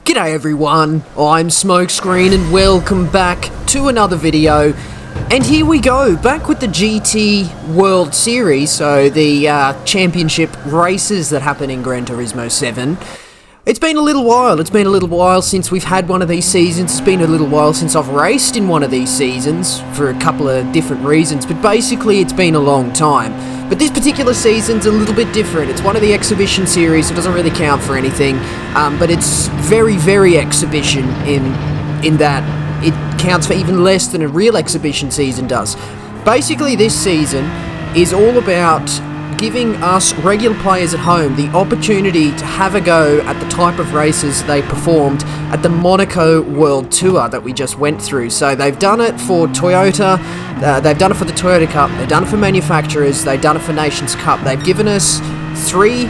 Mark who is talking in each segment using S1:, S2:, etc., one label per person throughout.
S1: G'day everyone, I'm Smokescreen and welcome back to another video. And here we go, back with the GT World Series, so the championship races that happen in Gran Turismo 7. It's been a little while since we've had one of these seasons. It's been a little while since I've raced in one of these seasons for a couple of different reasons, but basically it's been a long time. But this particular season's a little bit different. It's one of the exhibition series, so it doesn't really count for anything, but it's very, very exhibition in that it counts for even less than a real exhibition season does. Basically, this season is all about giving us regular players at home the opportunity to have a go at the type of races they performed at the Monaco World Tour that we just went through. So they've done it for Toyota, they've done it for the Toyota Cup, they've done it for manufacturers, they've done it for Nations Cup. They've given us three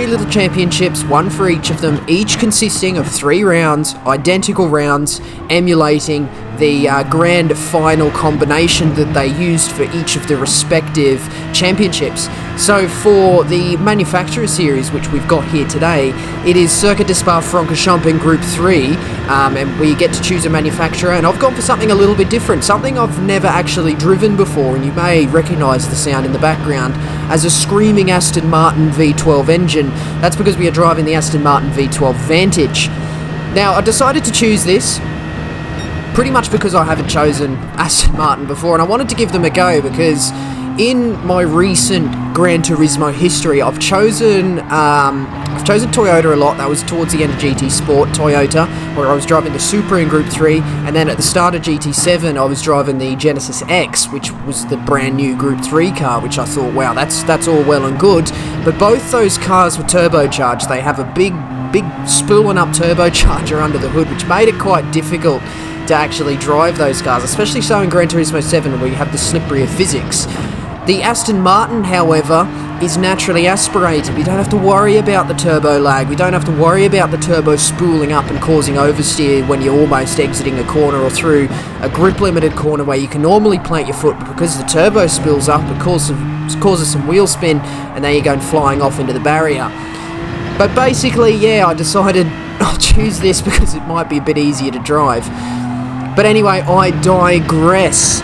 S1: little championships, one for each of them, each consisting of 3 rounds, identical rounds, emulating the grand final combination that they used for each of the respective championships. So for the manufacturer series, which we've got here today, it is Circuit de Spa-Francorchamps in Group 3, and we get to choose a manufacturer, and I've gone for something a little bit different, something I've never actually driven before, and you may recognise the sound in the background as a screaming Aston Martin V12 engine. That's because we are driving the Aston Martin V12 Vantage. Now, I decided to choose this pretty much because I haven't chosen Aston Martin before, and I wanted to give them a go because in my recent Gran Turismo history, I've chosen Toyota a lot. That was towards the end of GT Sport Toyota, where I was driving the Supra in Group 3, and then at the start of GT7, I was driving the Genesis X, which was the brand new Group 3 car, which I thought, wow, that's all well and good. But both those cars were turbocharged. They have a big spooling up turbocharger under the hood, which made it quite difficult to actually drive those cars, especially so in Gran Turismo 7 where you have the slippery of physics. The Aston Martin, however, is naturally aspirated. We don't have to worry about the turbo lag, we don't have to worry about the turbo spooling up and causing oversteer when you're almost exiting a corner or through a grip limited corner where you can normally plant your foot, but because the turbo spills up, it causes some wheel spin, and then you're going flying off into the barrier. But basically, yeah, I decided I'll choose this because it might be a bit easier to drive. But anyway, I digress.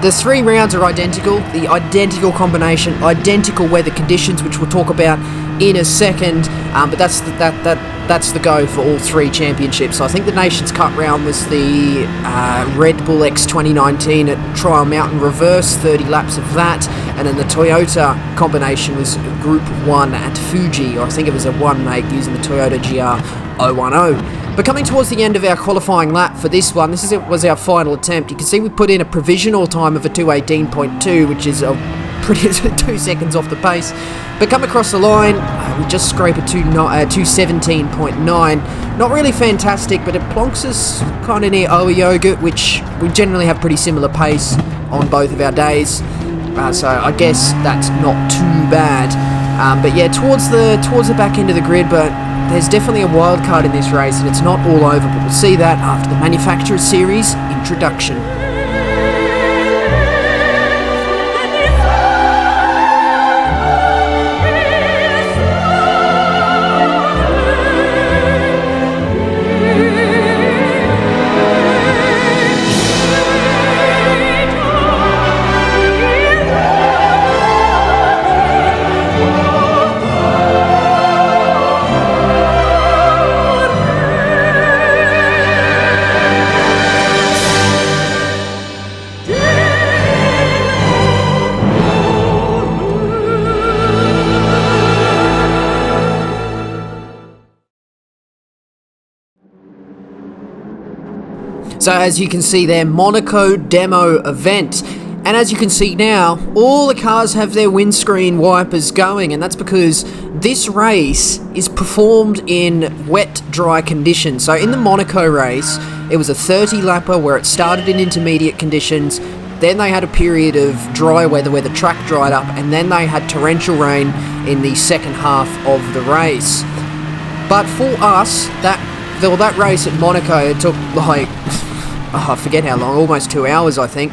S1: The 3 rounds are identical, the identical combination, identical weather conditions, which we'll talk about in a second, but that's the go for all 3 championships. So I think the Nations Cup round was the Red Bull X 2019 at Trial Mountain Reverse, 30 laps of that, and then the Toyota combination was Group 1 at Fuji, or I think it was a 1 make using the Toyota GR010. But coming towards the end of our qualifying lap for this one, was our final attempt. You can see we put in a provisional time of a 2:18.2, which is a pretty 2 seconds off the pace. But come across the line, we just scrape a 2:17.9. Not really fantastic, but it plonks us kind of near Oa Yogurt, which we generally have pretty similar pace on both of our days. So I guess that's not too bad. But yeah, towards the back end of the grid, but there's definitely a wild card in this race, and it's not all over, but we'll see that after the Manufacturers Series introduction. So as you can see there, Monaco demo event. And as you can see now, all the cars have their windscreen wipers going, and that's because this race is performed in wet, dry conditions. So in the Monaco race, it was a 30-lapper where it started in intermediate conditions, then they had a period of dry weather where the track dried up, and then they had torrential rain in the second half of the race. But for us, that race at Monaco, it took like, I forget how long, almost 2 hours I think.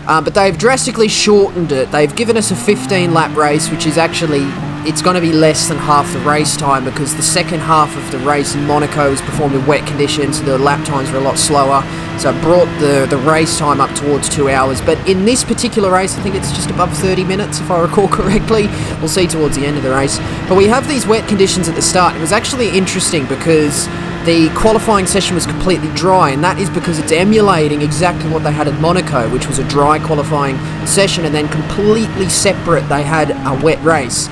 S1: But they've drastically shortened it. They've given us a 15-lap race, which is actually it's going to be less than half the race time, because the second half of the race in Monaco was performed in wet conditions. The lap times were a lot slower, so it brought the race time up towards 2 hours. But in this particular race, I think it's just above 30 minutes, if I recall correctly. We'll see towards the end of the race. But we have these wet conditions at the start. It was actually interesting because the qualifying session was completely dry, and that is because it's emulating exactly what they had at Monaco, which was a dry qualifying session, and then completely separate they had a wet race.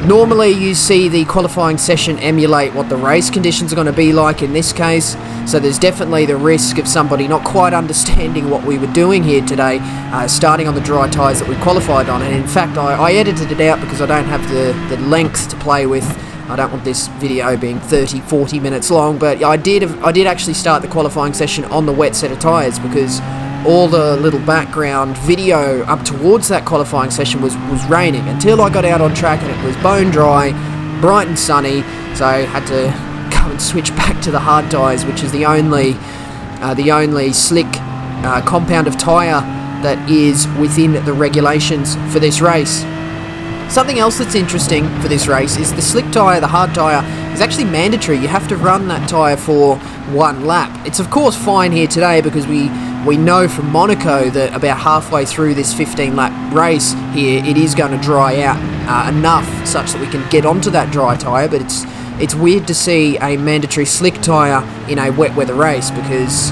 S1: Normally you see the qualifying session emulate what the race conditions are going to be like in this case, so there's definitely the risk of somebody not quite understanding what we were doing here today, starting on the dry tyres that we qualified on. And in fact I edited it out because I don't have the length to play with. I don't want this video being 30-40 minutes long, but I did actually start the qualifying session on the wet set of tyres, because all the little background video up towards that qualifying session was raining until I got out on track, and it was bone dry, bright and sunny, so I had to go and switch back to the hard tyres, which is the only slick compound of tyre that is within the regulations for this race. Something else that's interesting for this race is the slick tyre, the hard tyre, is actually mandatory. You have to run that tyre for one lap. It's of course fine here today because we know from Monaco that about halfway through this 15-lap race here, it is going to dry out enough such that we can get onto that dry tyre, but it's weird to see a mandatory slick tyre in a wet weather race, because,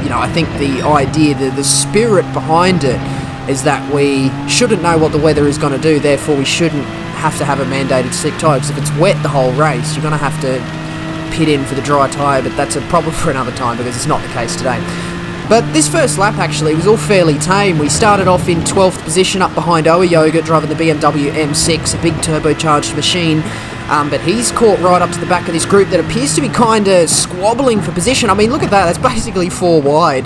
S1: you know, I think the idea, the spirit behind it is that we shouldn't know what the weather is going to do, therefore we shouldn't have to have a mandated slick tyre, because if it's wet the whole race, you're going to have to pit in for the dry tyre, but that's a problem for another time because it's not the case today. But this first lap actually was all fairly tame. We started off in 12th position up behind Oa Yoga, driving the BMW M6, a big turbocharged machine. But he's caught right up to the back of this group that appears to be kind of squabbling for position. I mean, look at that, that's basically 4 wide.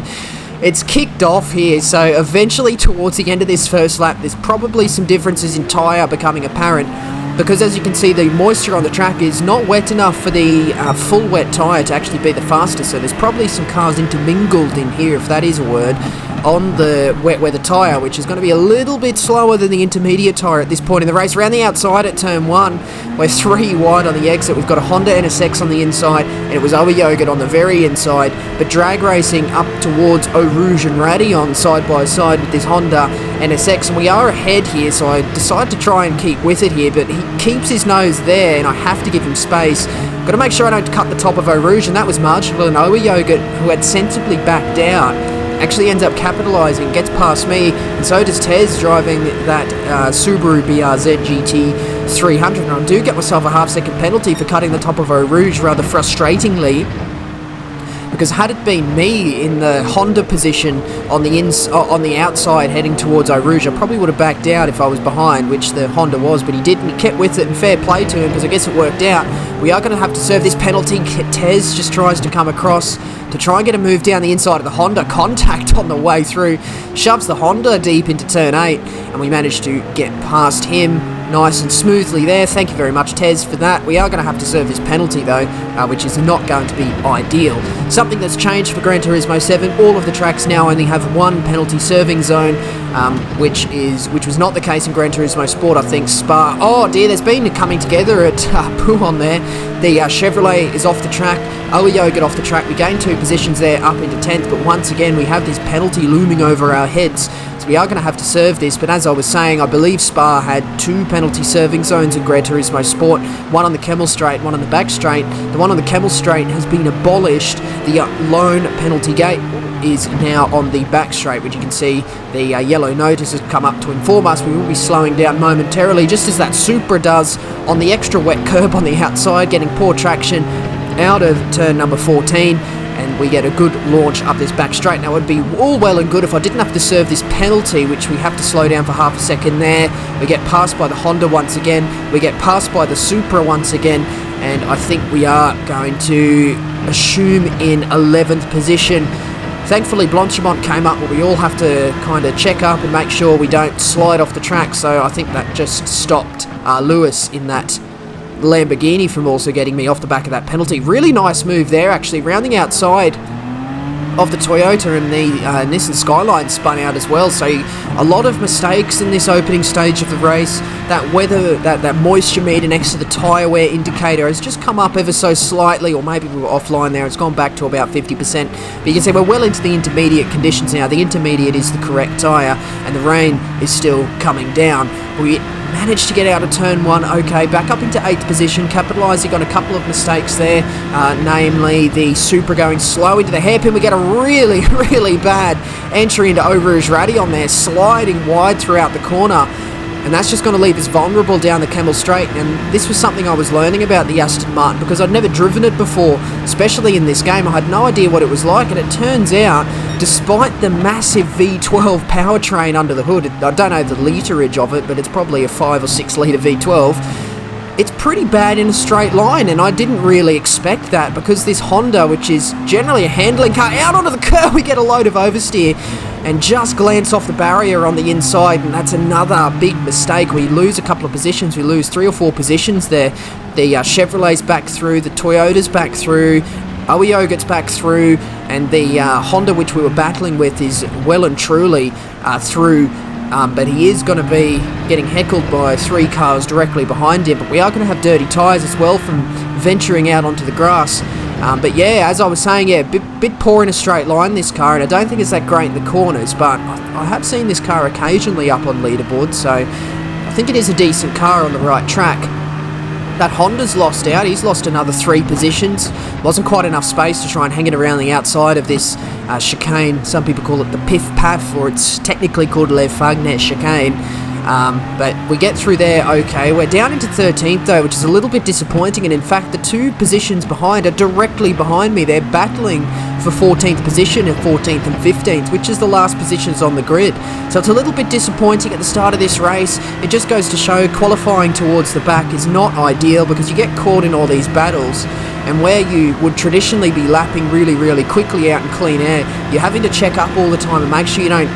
S1: It's kicked off here, so eventually towards the end of this first lap, there's probably some differences in tyre becoming apparent, because as you can see, the moisture on the track is not wet enough for the full wet tyre to actually be the fastest, so there's probably some cars intermingled in here, if that is a word, on the wet weather tyre, which is going to be a little bit slower than the intermediate tyre at this point in the race. Around the outside at turn 1, we're 3 wide on the exit. We've got a Honda NSX on the inside, and it was Oa Yoga on the very inside, but drag racing up towards Eau Rouge and Raidillon side by side with this Honda NSX, and we are ahead here, so I decide to try and keep with it here, but he keeps his nose there, and I have to give him space. Got to make sure I don't cut the top of Eau Rouge, and that was marginal, and Oa Yoga, who had sensibly backed out, actually ends up capitalising, gets past me, and so does Tez driving that Subaru BRZ GT 300, and I do get myself a half-second penalty for cutting the top of Eau Rouge rather frustratingly, because had it been me in the Honda position on the outside heading towards Eau Rouge, I probably would have backed out if I was behind, which the Honda was, but he didn't. He kept with it, and fair play to him, because I guess it worked out. We are going to have to serve this penalty. Tez just tries to come across to try and get a move down the inside of the Honda. Contact on the way through, shoves the Honda deep into turn 8, and we managed to get past him nice and smoothly there. Thank you very much, Tez, for that. We are going to have to serve this penalty though, which is not going to be ideal. Something that's changed for Gran Turismo 7, all of the tracks now only have one penalty serving zone, which was not the case in Gran Turismo Sport. I think Spa, oh dear, there's been a coming together at Pouhon there. The Chevrolet is off the track, Oa Yoga off the track. We gained 2 positions there up into 10th, but once again we have this penalty looming over our heads, so we are going to have to serve this. But as I was saying, I believe Spa had 2 penalty serving zones in Gran Turismo Sport, one on the Kemmel Straight, one on the back straight. The one on the Kemmel Straight has been abolished. The lone penalty gate is now on the back straight, which you can see the yellow notice has come up to inform us we will be slowing down momentarily, just as that Supra does on the extra wet curb on the outside, getting poor traction out of turn number 14, and we get a good launch up this back straight. Now, it would be all well and good if I didn't have to serve this penalty, which we have to slow down for half a second there. We get passed by the Honda once again, we get passed by the Supra once again, and I think we are going to assume in 11th position. Thankfully, Blanchimont came up, but we all have to kind of check up and make sure we don't slide off the track, so I think that just stopped Lewis in that Lamborghini from also getting me off the back of that penalty. Really nice move there, actually, rounding outside of the Toyota, and the Nissan Skyline spun out as well. So a lot of mistakes in this opening stage of the race. That weather, that moisture meter next to the tyre wear indicator has just come up ever so slightly, or maybe we were offline there. It's gone back to about 50%. But you can see we're well into the intermediate conditions now. The intermediate is the correct tyre, and the rain is still coming down. We managed to get out of turn 1 okay, back up into 8th position, capitalising on a couple of mistakes there, namely the Supra going slow into the hairpin. We get a really, really bad entry into Overage Radion there, sliding wide throughout the corner. And that's just going to leave us vulnerable down the Camel Straight. And this was something I was learning about the Aston Martin, because I'd never driven it before, especially in this game. I had no idea what it was like, and it turns out, despite the massive V12 powertrain under the hood, I don't know the literage of it, but it's probably a 5 or 6 litre V12, it's pretty bad in a straight line, and I didn't really expect that, because this Honda, which is generally a handling car, out onto the curb, we get a load of oversteer and just glance off the barrier on the inside, and that's another big mistake. We lose a couple of positions. We lose 3 or 4 positions there. The Chevrolet's back through, the Toyota's back through, OEO gets back through, and the Honda, which we were battling with, is well and truly through. But he is going to be getting heckled by 3 cars directly behind him. But we are going to have dirty tyres as well from venturing out onto the grass. But yeah, as I was saying, yeah, bit poor in a straight line, this car, and I don't think it's that great in the corners, but I have seen this car occasionally up on leaderboards, so I think it is a decent car on the right track. That Honda's lost out. He's lost another 3 positions. Wasn't quite enough space to try and hang it around the outside of this chicane. Some people call it the Piff Paff, or it's technically called Le Fagnet chicane. But we get through there okay. We're down into 13th though, which is a little bit disappointing, and in fact the 2 positions behind are directly behind me. They're battling for 14th position and 14th and 15th, which is the last positions on the grid. So it's a little bit disappointing at the start of this race. It just goes to show qualifying towards the back is not ideal, because you get caught in all these battles, and where you would traditionally be lapping really, really quickly out in clean air, you're having to check up all the time and make sure you don't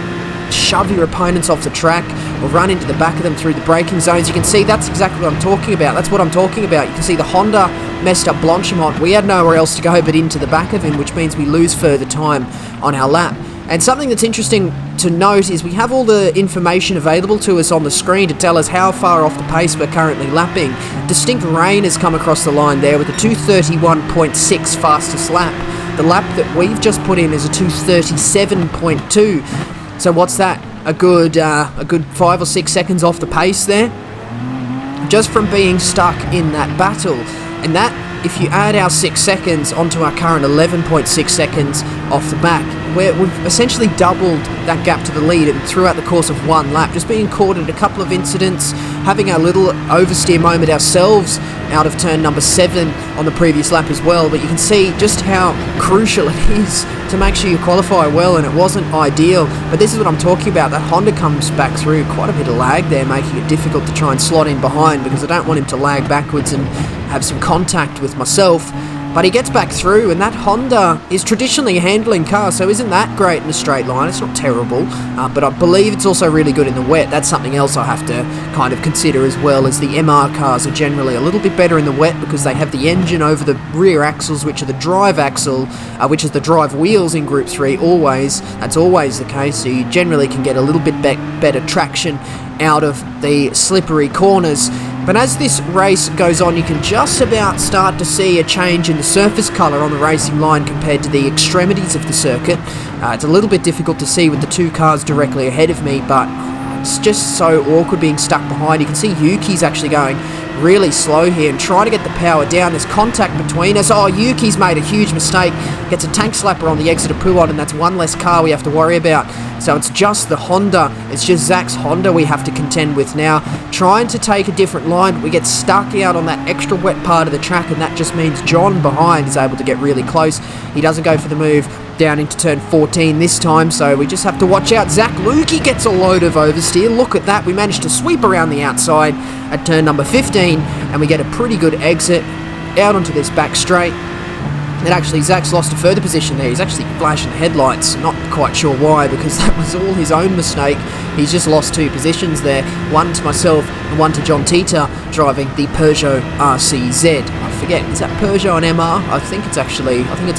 S1: shove your opponents off the track or run into the back of them through the braking zones. You can see that's exactly what I'm talking about. That's what I'm talking about. You can see the Honda messed up Blanchimont. We had nowhere else to go but into the back of him, which means we lose further time on our lap. And something that's interesting to note is we have all the information available to us on the screen to tell us how far off the pace we're currently lapping. Distinct rain has come across the line there with a 2:31.6 fastest lap. The lap that we've just put in is a 2:37.2. So what's that? A good 5 or 6 seconds off the pace there, just from being stuck in that battle. And that, if you add our 6 seconds onto our current 11.6 seconds off the back, we've essentially doubled that gap to the lead, and throughout the course of 1 lap, just being caught in a couple of incidents, having a little oversteer moment ourselves out of turn number 7 on the previous lap as well. But you can see just how crucial it is to make sure you qualify well, and it wasn't ideal. But this is what I'm talking about. That Honda comes back through, quite a bit of lag there, making it difficult to try and slot in behind, because I don't want him to lag backwards and have some contact with myself. But he gets back through, and that Honda is traditionally a handling car, so isn't that great in a straight line. It's not terrible, but I believe it's also really good in the wet. That's something else I have to kind of consider as well, as the MR cars are generally a little bit better in the wet, because they have the engine over the rear axles, which are the drive axle, which is the drive wheels in Group 3 always. That's always the case, so you generally can get a little bit better traction out of the slippery corners. But as this race goes on, you can just about start to see a change in the surface colour on the racing line compared to the extremities of the circuit. It's a little bit difficult to see with the 2 cars directly ahead of me, but it's just so awkward being stuck behind. You can see Yuki's actually going really slow here and trying to get the power down. There's contact between us. Oh, Yuki's made a huge mistake. Gets a tank slapper on the exit of Pouhon, and that's 1 less car we have to worry about. So it's just the Honda. It's just Zach's Honda we have to contend with now. Trying to take a different line. We get stuck out on that extra wet part of the track, and that just means John behind is able to get really close. He doesn't go for the move down into turn 14 this time, so we just have to watch out. Zach Lukey gets a load of oversteer. Look at that. We managed to sweep around the outside at turn number 15, and we get a pretty good exit out onto this back straight. And actually, Zach's lost a further position there. He's actually flashing the headlights. Not quite sure why, because that was all his own mistake. He's just lost 2 positions there. 1 to myself and 1 to John Tita, driving the Peugeot RCZ. I forget. Is that Peugeot and MR? I think it's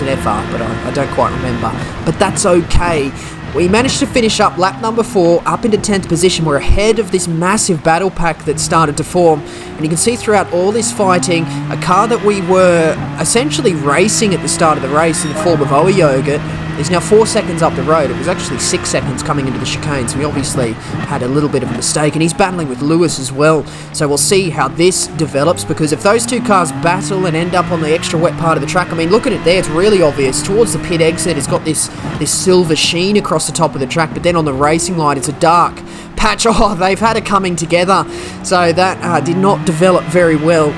S1: an FR, but I don't quite remember. But that's okay. We managed to finish up lap number 4, up into 10th position. We're ahead of this massive battle pack that started to form. And you can see throughout all this fighting, a car that we were essentially racing at the start of the race in the form of Oa Yogurt is now 4 seconds up the road. It was actually 6 seconds coming into the chicane, so we obviously had a little bit of a mistake. And he's battling with Lewis as well. So we'll see how this develops, because if those two cars battle and end up on the extra wet part of the track, I mean, look at it there, it's really obvious. Towards the pit exit, it's got this silver sheen across the top of the track, but then on the racing line, it's a dark patch. Oh, they've had a coming together. So that did not develop very well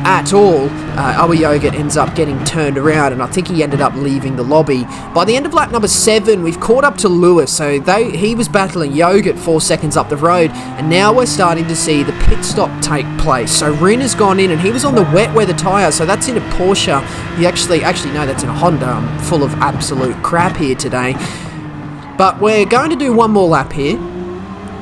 S1: at all. Oa Yogurt ends up getting turned around, and I think he ended up leaving the lobby. By the end of lap number 7, we've caught up to Lewis, so he was battling Yogurt 4 seconds up the road, and now we're starting to see the pit stop take place. So Rin has gone in, and he was on the wet weather tyre, so that's in a Porsche. No, that's in a Honda. I'm full of absolute crap here today. But we're going to do one more lap here.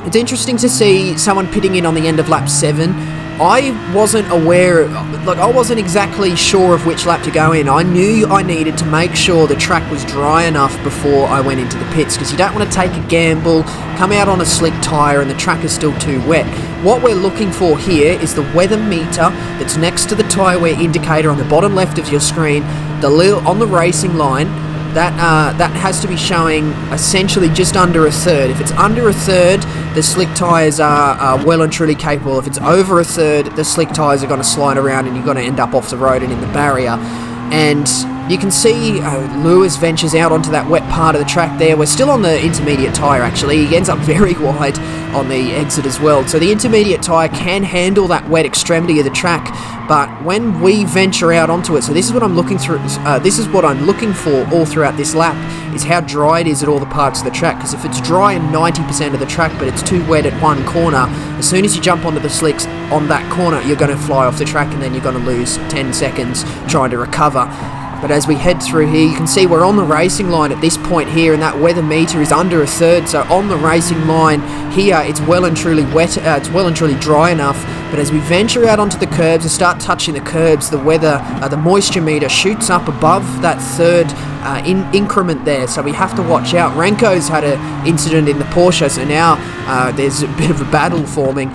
S1: It's interesting to see someone pitting in on the end of lap 7. I wasn't aware, I wasn't exactly sure of which lap to go in. I knew I needed to make sure the track was dry enough before I went into the pits, because you don't want to take a gamble, come out on a slick tyre and the track is still too wet. What we're looking for here is the weather meter that's next to the tyre wear indicator on the bottom left of your screen, on the racing line. That has to be showing essentially just under a third. If it's under a third, the slick tyres are well and truly capable. If it's over a third, the slick tyres are going to slide around and you're going to end up off the road and in the barrier. And you can see Lewis ventures out onto that wet part of the track there. We're still on the intermediate tyre, actually. He ends up very wide on the exit as well. So the intermediate tyre can handle that wet extremity of the track, but when we venture out onto it, so this is what I'm looking through. This is what I'm looking for all throughout this lap, is how dry it is at all the parts of the track. Because if it's dry in 90% of the track, but it's too wet at one corner, as soon as you jump onto the slicks on that corner, you're going to fly off the track, and then you're going to lose 10 seconds trying to recover. But as we head through here, you can see we're on the racing line at this point here, and that weather meter is under a third. So on the racing line here, it's well and truly wet. It's well and truly dry enough. But as we venture out onto the curbs and start touching the curbs, the moisture meter shoots up above that third increment there. So we have to watch out. Renko's had an incident in the Porsche, so now there's a bit of a battle forming.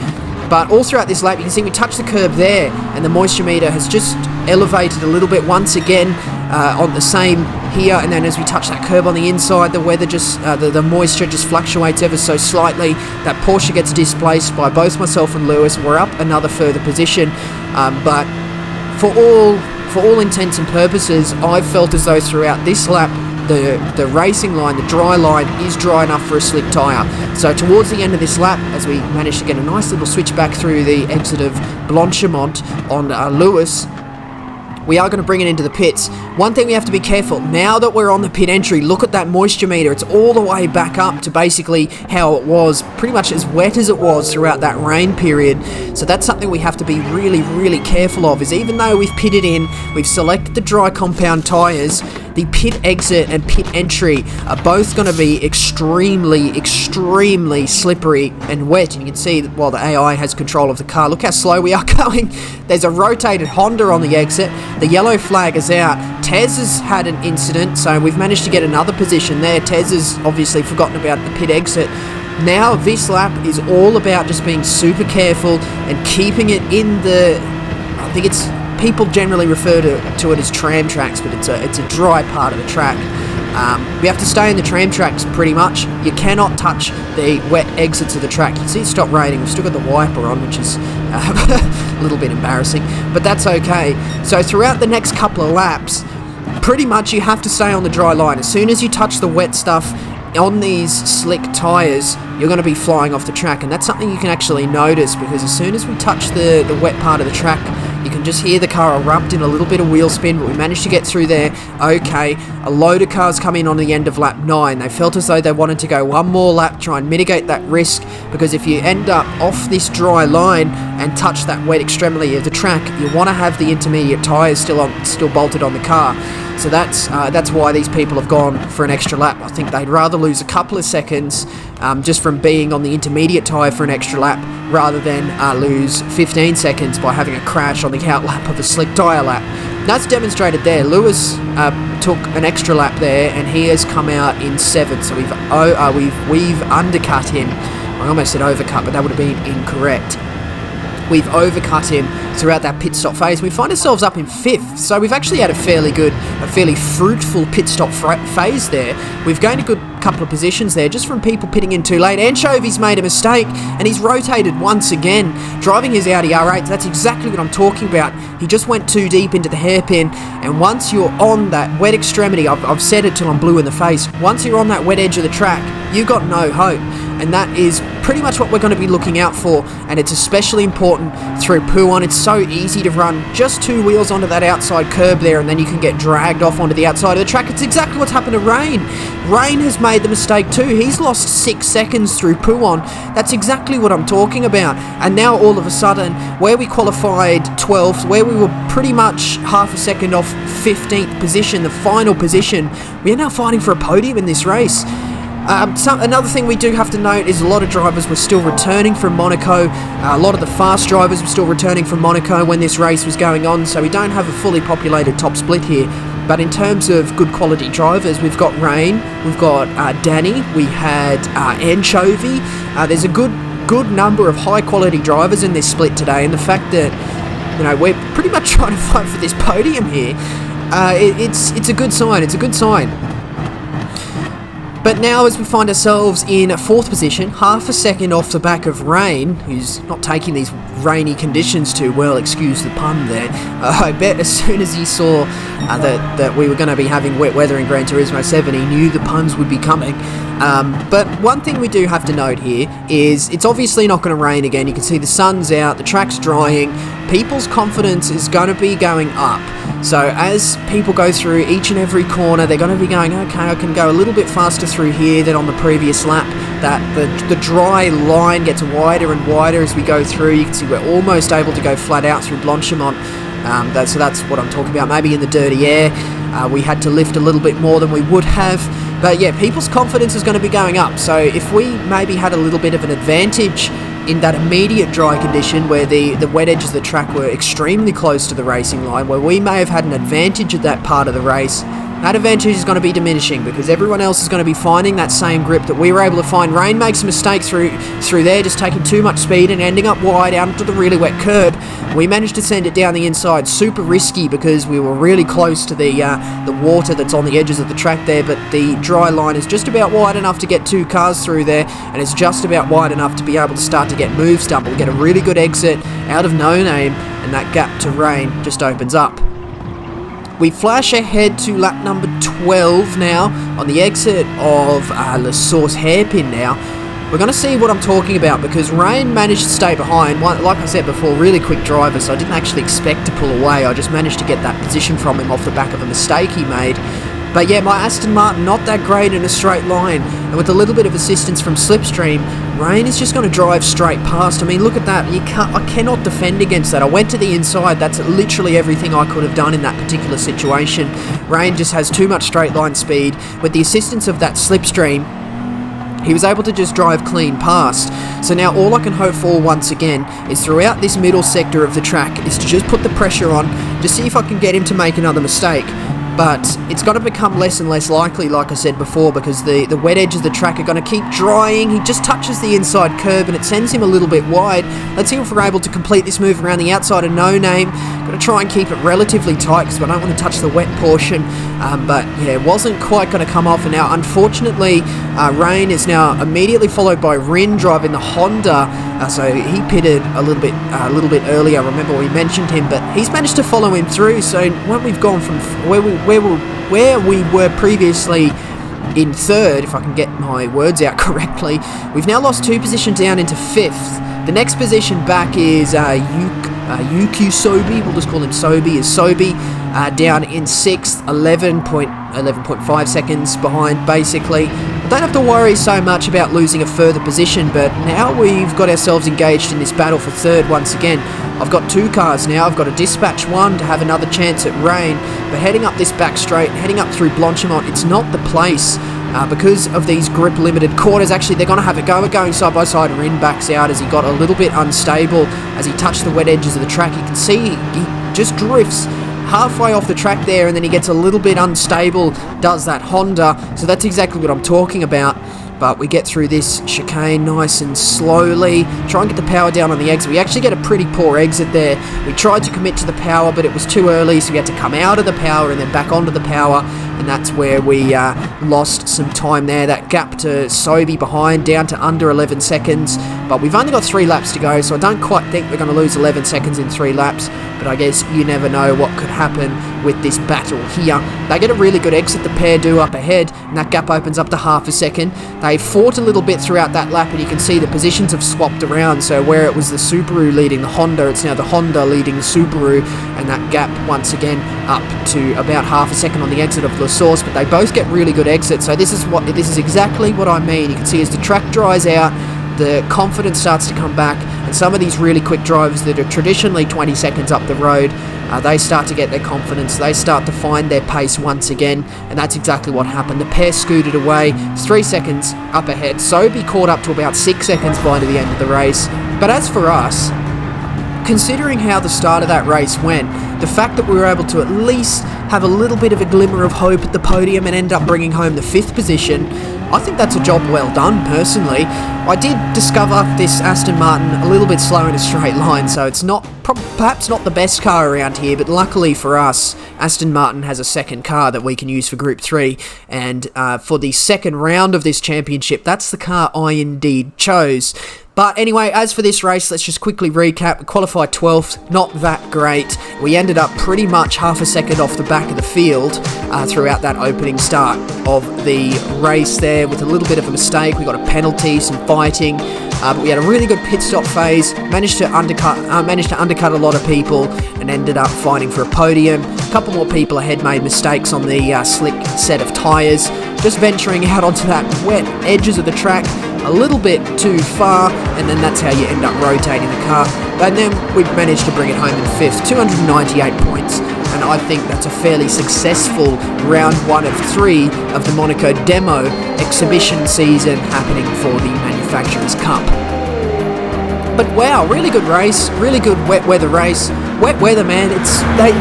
S1: But all throughout this lap, you can see we touch the curb there, and the moisture meter has just elevated a little bit once again on the same here. And then as we touch that curb on the inside, the weather the moisture just fluctuates ever so slightly. That Porsche gets displaced by both myself and Lewis. We're up another further position, but for all intents and purposes, I've felt as though throughout this lap, the racing line, the dry line, is dry enough for a slick tyre. So towards the end of this lap, as we manage to get a nice little switch back through the exit of Blanchimont on Lewis, we are going to bring it into the pits. One thing we have to be careful, now that we're on the pit entry, look at that moisture meter. It's all the way back up to basically how it was, pretty much as wet as it was throughout that rain period. So that's something we have to be really, really careful of, is even though we've pitted in, we've selected the dry compound tyres, the pit exit and pit entry are both going to be extremely, extremely slippery and wet. And you can see that while the AI has control of the car, look how slow we are going. There's a rotated Honda on the exit. The yellow flag is out. Tez has had an incident, so we've managed to get another position there. Tez has obviously forgotten about the pit exit. Now this lap is all about just being super careful and keeping it in the, I think it's, people generally refer to it as tram tracks, but it's a dry part of the track. We have to stay in the tram tracks pretty much. You cannot touch the wet exits of the track. You can see it stopped raining. We've still got the wiper on, which is a little bit embarrassing, but that's okay. So throughout the next couple of laps, pretty much you have to stay on the dry line. As soon as you touch the wet stuff on these slick tyres, you're going to be flying off the track, and that's something you can actually notice, because as soon as we touch the wet part of the track, you can just hear the car erupt in a little bit of wheel spin, but we managed to get through there okay. A load of cars come in on the end of lap 9. They felt as though they wanted to go one more lap, try and mitigate that risk, because if you end up off this dry line and touch that wet extremity of the track, you want to have the intermediate tyres still bolted on the car. So that's why these people have gone for an extra lap. I think they'd rather lose a couple of seconds just from being on the intermediate tyre for an extra lap, rather than lose 15 seconds by having a crash on the out lap of a slick tyre lap. That's demonstrated there. Lewis took an extra lap there, and he has come out in 7th. So we've undercut him. I almost said overcut, but that would have been incorrect. We've overcut him throughout that pit stop phase. We find ourselves up in 5th, so we've actually had a fairly fruitful pit stop phase there. We've gained a good couple of positions there just from people pitting in too late. Anchovy's made a mistake, and he's rotated once again, driving his Audi R8. That's exactly what I'm talking about. He just went too deep into the hairpin, and once you're on that wet extremity, I've said it till I'm blue in the face, once you're on that wet edge of the track, you've got no hope. And that is pretty much what we're going to be looking out for, and it's especially important through Pouhon. It's so easy to run just 2 wheels onto that outside curb there, and then you can get dragged off onto the outside of the track. It's exactly what's happened to Rain. Rain has made the mistake too. He's lost 6 seconds through Pouhon. That's exactly what I'm talking about. And now all of a sudden, where we qualified 12th, where we were pretty much half a second off 15th position, the final position, we are now fighting for a podium in this race. Another thing we do have to note is a lot of drivers were still returning from Monaco. A lot of the fast drivers were still returning from Monaco when this race was going on, so we don't have a fully populated top split here. But in terms of good quality drivers, we've got Rain, we've got Danny, we had Anchovy. There's a good number of high quality drivers in this split today, and the fact that we're pretty much trying to fight for this podium here, it's a good sign. It's a good sign. But now as we find ourselves in 4th position, half a second off the back of Rain, who's not taking these rainy conditions too well, excuse the pun there. I bet as soon as he saw that we were going to be having wet weather in Gran Turismo 7, he knew the puns would be coming. But one thing we do have to note here is it's obviously not going to rain again. You can see the sun's out, the track's drying, people's confidence is going to be going up. So as people go through each and every corner, they're going to be going, okay, I can go a little bit faster through here than on the previous lap. That the dry line gets wider and wider as we go through. You can see we're almost able to go flat out through Blanchimont. So that's what I'm talking about. Maybe in the dirty air, we had to lift a little bit more than we would have. But yeah, people's confidence is going to be going up. So if we maybe had a little bit of an advantage in that immediate dry condition where the wet edges of the track were extremely close to the racing line, where we may have had an advantage at that part of the race, that advantage is going to be diminishing because everyone else is going to be finding that same grip that we were able to find. Rain makes a mistake through there, just taking too much speed and ending up wide out onto the really wet curb. We managed to send it down the inside, super risky because we were really close to the water that's on the edges of the track there, but the dry line is just about wide enough to get 2 cars through there, and it's just about wide enough to be able to start to get moves done. We'll get a really good exit out of No Name, and that gap to Rain just opens up. We flash ahead to lap number 12 now on the exit of La Source hairpin now. We're going to see what I'm talking about because Rain managed to stay behind. Like I said before, really quick driver, so I didn't actually expect to pull away. I just managed to get that position from him off the back of a mistake he made. But yeah, my Aston Martin, not that great in a straight line. And with a little bit of assistance from Slipstream, Rain is just going to drive straight past. I mean, look at that. I cannot defend against that. I went to the inside. That's literally everything I could have done in that particular situation. Rain just has too much straight line speed. With the assistance of that Slipstream, he was able to just drive clean past. So now all I can hope for once again is throughout this middle sector of the track is to just put the pressure on, to see if I can get him to make another mistake. But it's going to become less and less likely, like I said before, because the wet edges of the track are going to keep drying. He just touches the inside curb and it sends him a little bit wide. Let's see if we're able to complete this move around the outside of No Name. Got to try and keep it relatively tight because I don't want to touch the wet portion. But yeah, it wasn't quite going to come off. And now, unfortunately, Rain is now immediately followed by Rin driving the Honda. So he pitted a little bit earlier. I remember we mentioned him, but he's managed to follow him through. So when we've gone from where we were previously in 3rd, if I can get my words out correctly, we've now lost 2 positions down into 5th. The next position back is Yuki Sobi, we'll just call him Sobi, is Sobi, down in 6th, 11.5 seconds behind, basically. I don't have to worry so much about losing a further position, but now we've got ourselves engaged in this battle for 3rd once again. I've got 2 cars now. I've got to dispatch one to have another chance at Rain, but heading up this back straight, heading up through Blanchimont, it's not the place because of these grip limited quarters. Actually, they're going to have a go at going side by side. Rin backs out as he got a little bit unstable as he touched the wet edges of the track. You can see he just drifts halfway off the track there, and then he gets a little bit unstable, does that Honda. So that's exactly what I'm talking about. But we get through this chicane nice and slowly, try and get the power down on the exit. We actually get a pretty poor exit there. We tried to commit to the power, but it was too early, so we had to come out of the power and then back onto the power, and that's where we lost some time there. That gap to Sobi behind, down to under 11 seconds, but we've only got 3 laps to go, so I don't quite think we're going to lose 11 seconds in 3 laps, but I guess you never know what could happen with this battle here. They get a really good exit, the pair do, up ahead, and that gap opens up to half a second. They fought a little bit throughout that lap, and you can see the positions have swapped around, so where it was the Subaru leading the Honda, it's now the Honda leading the Subaru, and that gap once again up to about half a second on the exit of La Source, but they both get really good exits, so this is exactly what I mean. You can see as the track dries out, the confidence starts to come back, and some of these really quick drivers that are traditionally 20 seconds up the road, they start to get their confidence, they start to find their pace once again, and that's exactly what happened. The pair scooted away, 3 seconds up ahead. Sobi caught up to about 6 seconds by the end of the race, but as for us, considering how the start of that race went, the fact that we were able to at least have a little bit of a glimmer of hope at the podium and end up bringing home the 5th position, I think that's a job well done, personally. I did discover this Aston Martin a little bit slow in a straight line, so it's not perhaps not the best car around here, but luckily for us, Aston Martin has a second car that we can use for Group 3, and for the second round of this championship, that's the car I indeed chose. But anyway, as for this race, let's just quickly recap. We qualified 12th, not that great. We ended up pretty much half a second off the back of the field throughout that opening start of the race there with a little bit of a mistake. We got a penalty, some fighting, but we had a really good pit stop phase, managed to undercut a lot of people and ended up fighting for a podium. A couple more people ahead made mistakes on the slick set of tyres, just venturing out onto that wet edges of the track a little bit too far, and then that's how you end up rotating the car. And then we managed to bring it home in 5th, 298 points, and I think that's a fairly successful round 1 of 3 of the Monaco demo exhibition season happening for the Manufacturers' Cup. But wow, really good race, really good wet weather race. Wet weather, man,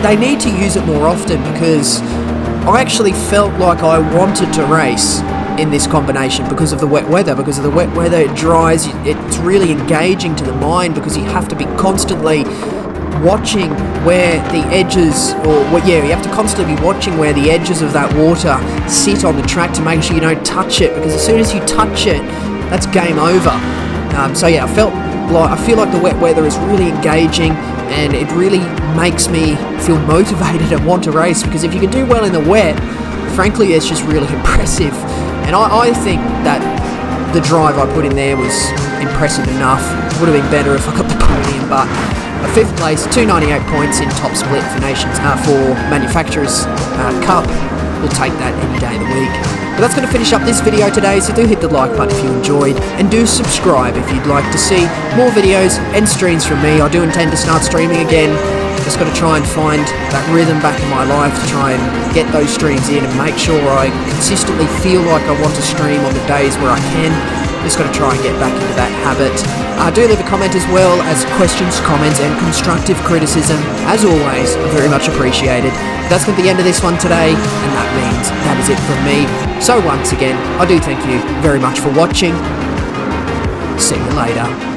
S1: they need to use it more often, because I actually felt like I wanted to race in this combination because of the wet weather. Because of the wet weather, it dries, it's really engaging to the mind, because you have to be constantly watching where the edges, you have to constantly be watching where the edges of that water sit on the track to make sure you don't touch it, because as soon as you touch it, that's game over. So yeah, I feel like the wet weather is really engaging, and it really makes me feel motivated and want to race, because if you can do well in the wet, frankly, it's just really impressive. And I think that the drive I put in there was impressive enough. Would have been better if I got the podium, but a 5th place, 298 points in top split for Manufacturers' Cup. We'll take that any day of the week. But that's going to finish up this video today, so do hit the like button if you enjoyed, and do subscribe if you'd like to see more videos and streams from me. I do intend to start streaming again. Just got to try and find that rhythm back in my life to try and get those streams in and make sure I consistently feel like I want to stream on the days where I can. Just got to try and get back into that habit. Do leave a comment as well, as questions, comments and constructive criticism, as always, very much appreciated. That's going to be the end of this one today, and that means that is it from me. So once again, I do thank you very much for watching. See you later.